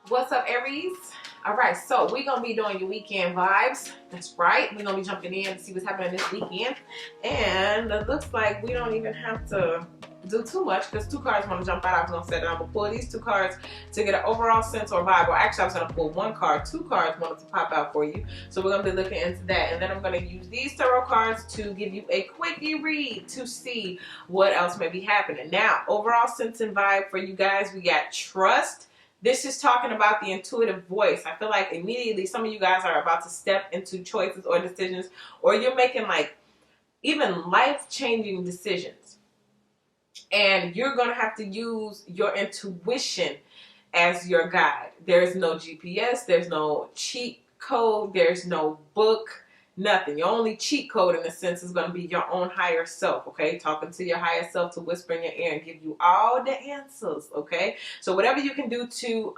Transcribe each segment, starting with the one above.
What's up, Aries? All right, so we're going to be doing your weekend vibes. That's right. We're going to be jumping in to see what's happening this weekend. And it looks like we don't even have to do too much because two cards want to jump out. I was going to say that I'm going to pull these two cards to get an overall sense or vibe. Or actually, I was going to pull one card. Two cards wanted to pop out for you. So we're going to be looking into that. And then I'm going to use these tarot cards to give you a quickie read to see what else may be happening. Now, overall sense and vibe for you guys, we got trust. This is talking about the intuitive voice. I feel like immediately some of you guys are about to step into choices or decisions, or you're making like even life-changing decisions. And you're going to have to use your intuition as your guide. There's no GPS, there's no cheat code, there's no book, nothing. Your only cheat code in a sense is going to be your own higher self, okay? Talking to your higher self to whisper in your ear and give you all the answers, okay? So whatever you can do to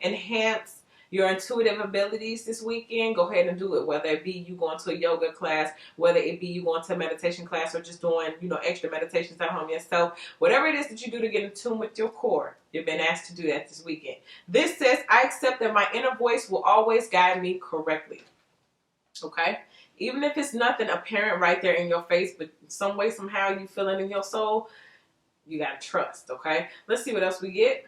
enhance your intuitive abilities this weekend, go ahead and do it. Whether it be you going to a yoga class, whether it be you going to a meditation class, or just doing, extra meditations at home yourself. Whatever it is that you do to get in tune with your core, you've been asked to do that this weekend. This says, I accept that my inner voice will always guide me correctly. Okay? Even if it's nothing apparent right there in your face, but some way, somehow you feel it in your soul, you gotta trust, okay? Let's see what else we get.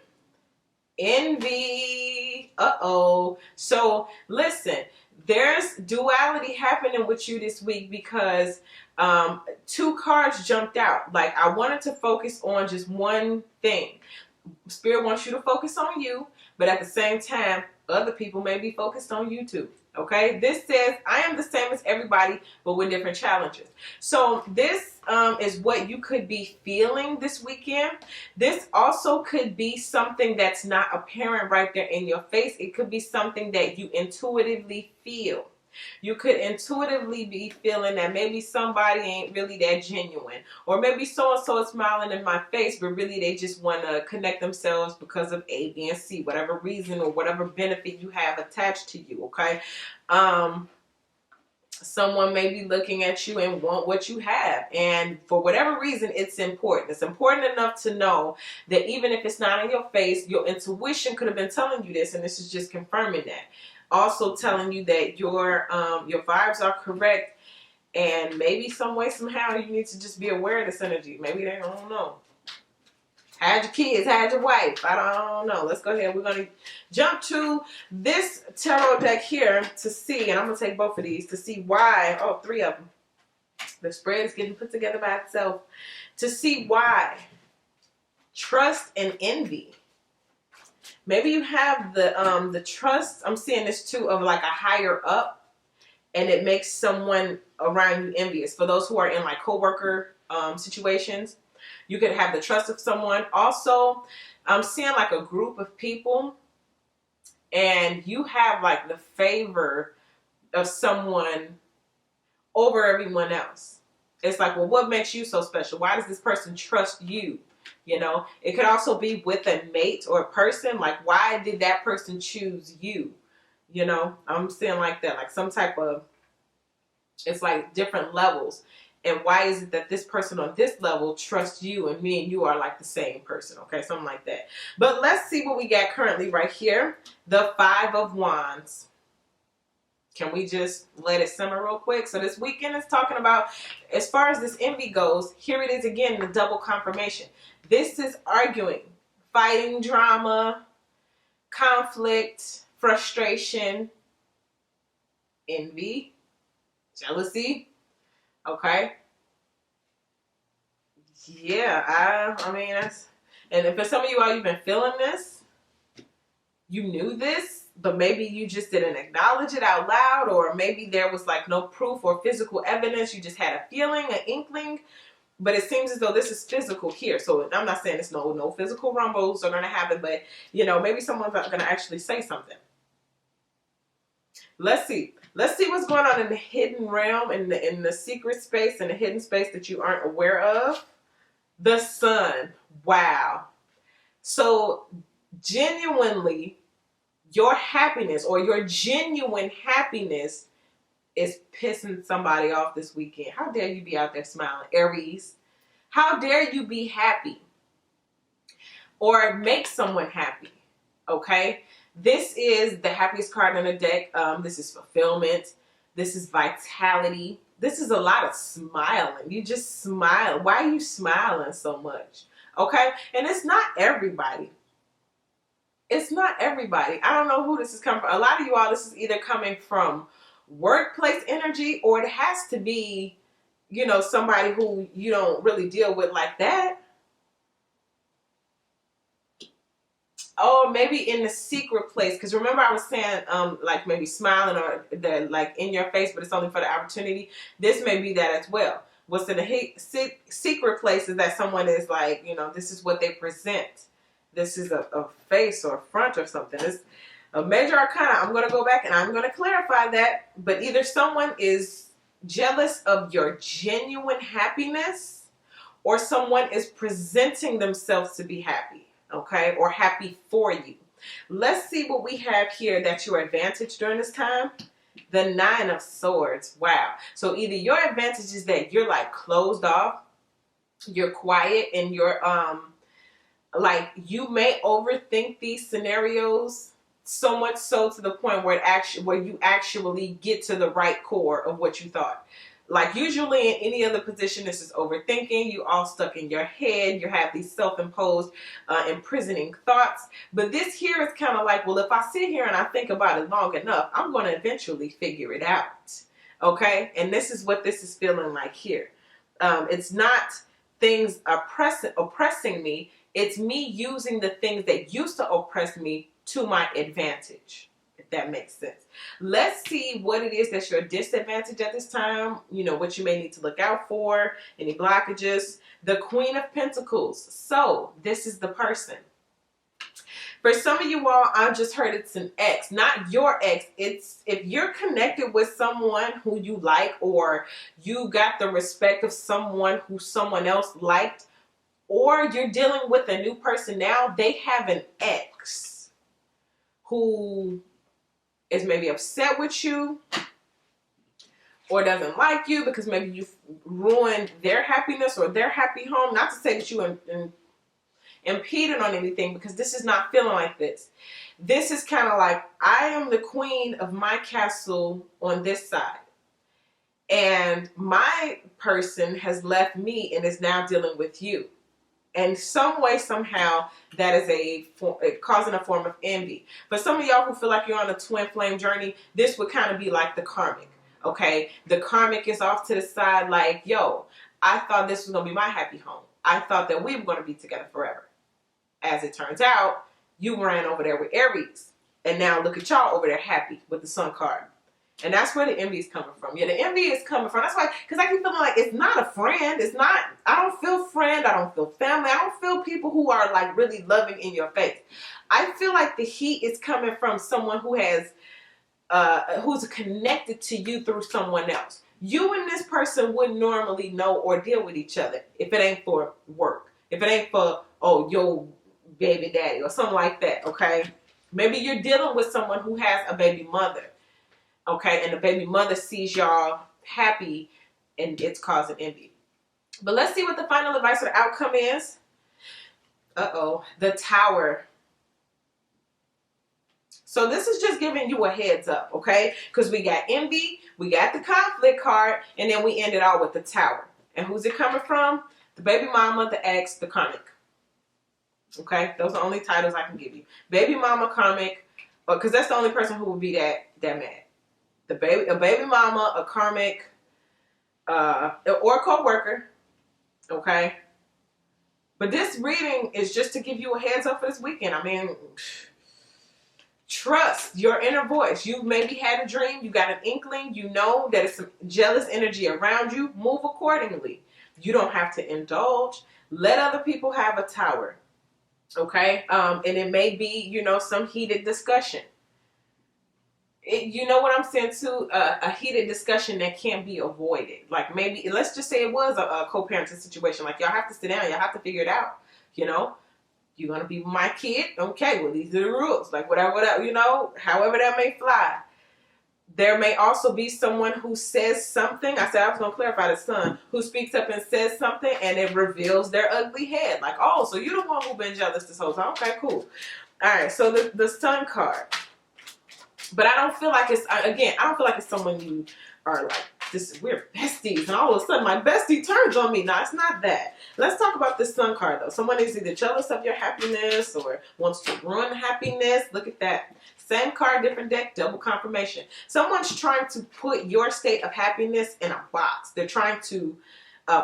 Envy. Uh-oh. So listen, there's duality happening with you this week because two cards jumped out. Like, I wanted to focus on just one thing. Spirit wants you to focus on you, but at the same time, other people may be focused on you too. Okay, this says, I am the same as everybody, but with different challenges. So this is what you could be feeling this weekend. This also could be something that's not apparent right there in your face. It could be something that you intuitively feel. You could intuitively be feeling that maybe somebody ain't really that genuine, or maybe so-and-so is smiling in my face, but really they just want to connect themselves because of A, B, and C, whatever reason or whatever benefit you have attached to you, okay? Someone may be looking at you and want what you have, and for whatever reason, it's important. It's important enough to know that even if it's not in your face, your intuition could have been telling you this, and this is just confirming that. Also telling you that your vibes are correct, and maybe some way, somehow, you need to just be aware of this energy. Maybe they don't know. Hide your kids, hide your wife. I don't know. Let's go ahead. We're going to jump to this tarot deck here to see, and I'm going to take both of these to see why. Oh, three of them. The spread is getting put together by itself. To see why trust and envy. Maybe you have the trust, I'm seeing this too, of like a higher up, and it makes someone around you envious. For those who are in like co-worker situations, you could have the trust of someone. Also, I'm seeing like a group of people, and you have like the favor of someone over everyone else. It's like, well, what makes you so special? Why does this person trust you? It could also be with a mate or a person. Like, why did that person choose you? I'm seeing like that, like some type of, it's like different levels. And why is it that this person on this level trusts you and me and you are like the same person? Okay, something like that. But let's see what we got currently right here. The Five of Wands. Can we just let it simmer real quick? So this weekend is talking about, as far as this envy goes, here it is again, the double confirmation. This is arguing, fighting, drama, conflict, frustration, envy, jealousy. Okay. Yeah, I mean, that's, and for some of you all, you've been feeling this. You knew this, but maybe you just didn't acknowledge it out loud, or maybe there was like no proof or physical evidence. You just had a feeling, an inkling, but it seems as though this is physical here. So I'm not saying it's no physical rumbles are going to happen, but maybe someone's going to actually say something. Let's see what's going on in the hidden realm, in the secret space, in the hidden space that you aren't aware of. The Sun. Wow. So genuinely, your happiness or your genuine happiness is pissing somebody off this weekend. How dare you be out there smiling, Aries? How dare you be happy or make someone happy? Okay? This is the happiest card in the deck. This is fulfillment. This is vitality. This is a lot of smiling. You just smile. Why are you smiling so much? Okay? And it's not everybody. It's not everybody. I don't know who this is coming from. A lot of you all, this is either coming from workplace energy, or it has to be, you know, somebody who you don't really deal with like that. Oh, maybe in the secret place. Because remember I was saying, like maybe smiling or the like in your face, but it's only for the opportunity. This may be that as well. What's in the secret place is that someone is like, you know, this is what they present. This is a face or a front or something. It's a major arcana. I'm going to go back and I'm going to clarify that. But either someone is jealous of your genuine happiness, or someone is presenting themselves to be happy. Okay, or happy for you. Let's see what we have here that's your advantage during this time. The 9 of Swords. Wow. So either your advantage is that you're like closed off, you're quiet, and you're like you may overthink these scenarios so much so to the point where you actually get to the right core of what you thought. Like usually in any other position, this is overthinking. You all stuck in your head. You have these self-imposed, imprisoning thoughts. But this here is kind of like, well, if I sit here and I think about it long enough, I'm going to eventually figure it out. Okay? And this is what this is feeling like here. It's not things oppressing me. It's me using the things that used to oppress me to my advantage. If that makes sense. Let's see what it is that's your disadvantage at this time. You know, what you may need to look out for. Any blockages. The Queen of Pentacles. So, this is the person. For some of you all, I just heard it's an ex. Not your ex. It's if you're connected with someone who you like, or you got the respect of someone who someone else liked, or you're dealing with a new person now, they have an ex who is maybe upset with you or doesn't like you because maybe you've ruined their happiness or their happy home. Not to say that you impeded on anything, because this is not feeling like this. This is kind of like, I am the queen of my castle on this side, and my person has left me and is now dealing with you. And some way, somehow, that is causing a form of envy. For some of y'all who feel like you're on a twin flame journey, this would kind of be like the karmic, okay? The karmic is off to the side like, yo, I thought this was going to be my happy home. I thought that we were going to be together forever. As it turns out, you ran over there with Aries. And now look at y'all over there happy with the Sun card. And that's where the envy is coming from. Yeah, the envy is coming from. That's why, because I keep feeling like it's not a friend. It's not, I don't feel friend. I don't feel family. I don't feel people who are like really loving in your face. I feel like the heat is coming from someone who has, who's connected to you through someone else. You and this person wouldn't normally know or deal with each other if it ain't for work. If it ain't for, oh, your baby daddy or something like that, okay? Maybe you're dealing with someone who has a baby mother. Okay, and the baby mother sees y'all happy, and it's causing envy. But let's see what the final advice or the outcome is. Uh-oh, the Tower. So this is just giving you a heads up, okay? Because we got envy, we got the conflict card, and then we ended out with the Tower. And who's it coming from? The baby mama, the ex, the karmic. Okay, those are the only titles I can give you. Baby mama, karmic, because that's the only person who would be that mad. A baby mama, a karmic, or a co-worker, okay? But this reading is just to give you a heads up for this weekend. I mean, trust your inner voice. You maybe had a dream, you got an inkling, you know that it's some jealous energy around you. Move accordingly. You don't have to indulge. Let other people have a tower, okay? And it may be, you know, some heated discussion. You know what I'm saying too? A heated discussion that can't be avoided. Like maybe, let's just say it was a co-parenting situation. Like y'all have to sit down, y'all have to figure it out. You know, you're gonna be my kid. Okay, well these are the rules. Like whatever, you know, however that may fly. There may also be someone who says something. I said I was gonna clarify the son who speaks up and says something, and it reveals their ugly head. Like, oh, so you're the one who's been jealous this whole time. Okay, cool. All right, so the Sun card. But I don't feel like it's, again, I don't feel like it's someone you are like, we're besties, and all of a sudden my bestie turns on me. No, it's not that. Let's talk about this Sun card, though. Someone is either jealous of your happiness or wants to ruin happiness. Look at that. Same card, different deck, double confirmation. Someone's trying to put your state of happiness in a box. They're trying to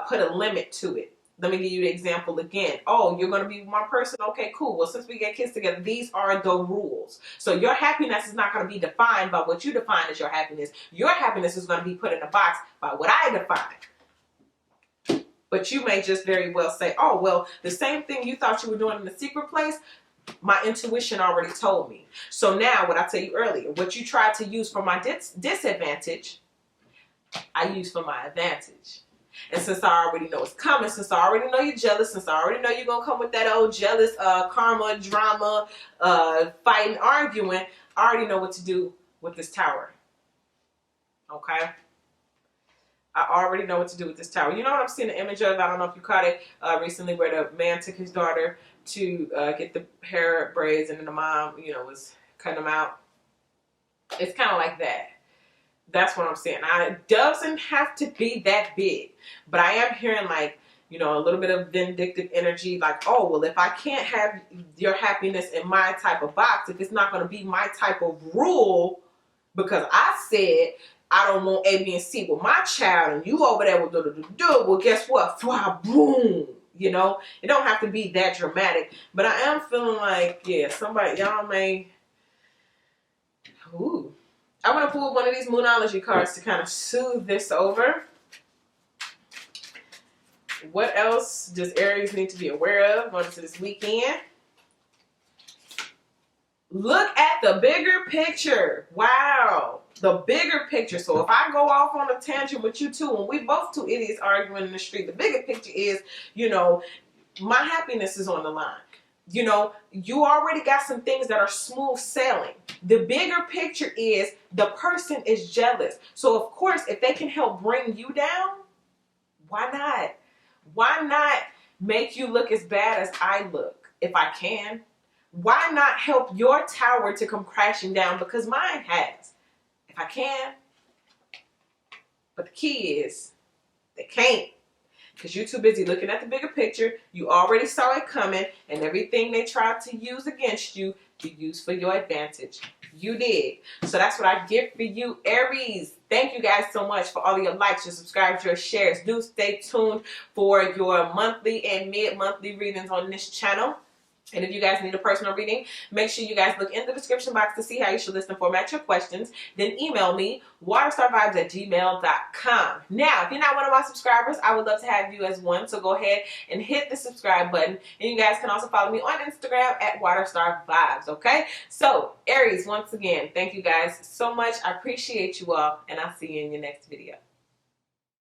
put a limit to it. Let me give you the example again. Oh, you're going to be my person? Okay, cool. Well, since we get kids together, these are the rules. So your happiness is not going to be defined by what you define as your happiness. Your happiness is going to be put in a box by what I define. But you may just very well say, oh, well, the same thing you thought you were doing in the secret place, my intuition already told me. So now, what I tell you earlier, what you tried to use for my disadvantage, I use for my advantage. And since I already know it's coming, since I already know you're jealous, since I already know you're going to come with that old jealous karma, drama, fighting, arguing, I already know what to do with this tower. Okay? I already know what to do with this tower. You know what I'm seeing the image of? I don't know if you caught it recently, where the man took his daughter to get the hair braids, and then the mom, you know, was cutting them out. It's kind of like that. That's what I'm saying. Now, it doesn't have to be that big, but I am hearing, like, you know, a little bit of vindictive energy, like, oh, well, if I can't have your happiness in my type of box, if it's not going to be my type of rule, because I said I don't want A, B, and C with my child, and you over there will do, well, guess what? Fly, boom. You know, it don't have to be that dramatic, but I am feeling like, yeah, somebody, y'all may, ooh. I want to pull one of these Moonology cards to kind of soothe this over. What else does Aries need to be aware of going into this weekend? Look at the bigger picture. Wow. The bigger picture. So if I go off on a tangent with you two, and we both two idiots arguing in the street, the bigger picture is, you know, my happiness is on the line. You know, you already got some things that are smooth sailing. The bigger picture is the person is jealous. So, of course, if they can help bring you down, why not? Why not make you look as bad as I look, if I can? Why not help your tower to come crashing down, because mine has, if I can? But the key is, they can't. Because you're too busy looking at the bigger picture. You already saw it coming, and everything they tried to use against you, you used for your advantage. You did. So that's what I give for you, Aries. Thank you guys so much for all your likes, your subscribes, your shares. Do stay tuned for your monthly and mid-monthly readings on this channel. And if you guys need a personal reading, make sure you guys look in the description box to see how you should list and format your questions. Then email me, waterstarvibes@gmail.com. Now, if you're not one of my subscribers, I would love to have you as one. So go ahead and hit the subscribe button. And you guys can also follow me on Instagram at waterstarvibes, okay? So, Aries, once again, thank you guys so much. I appreciate you all, and I'll see you in your next video.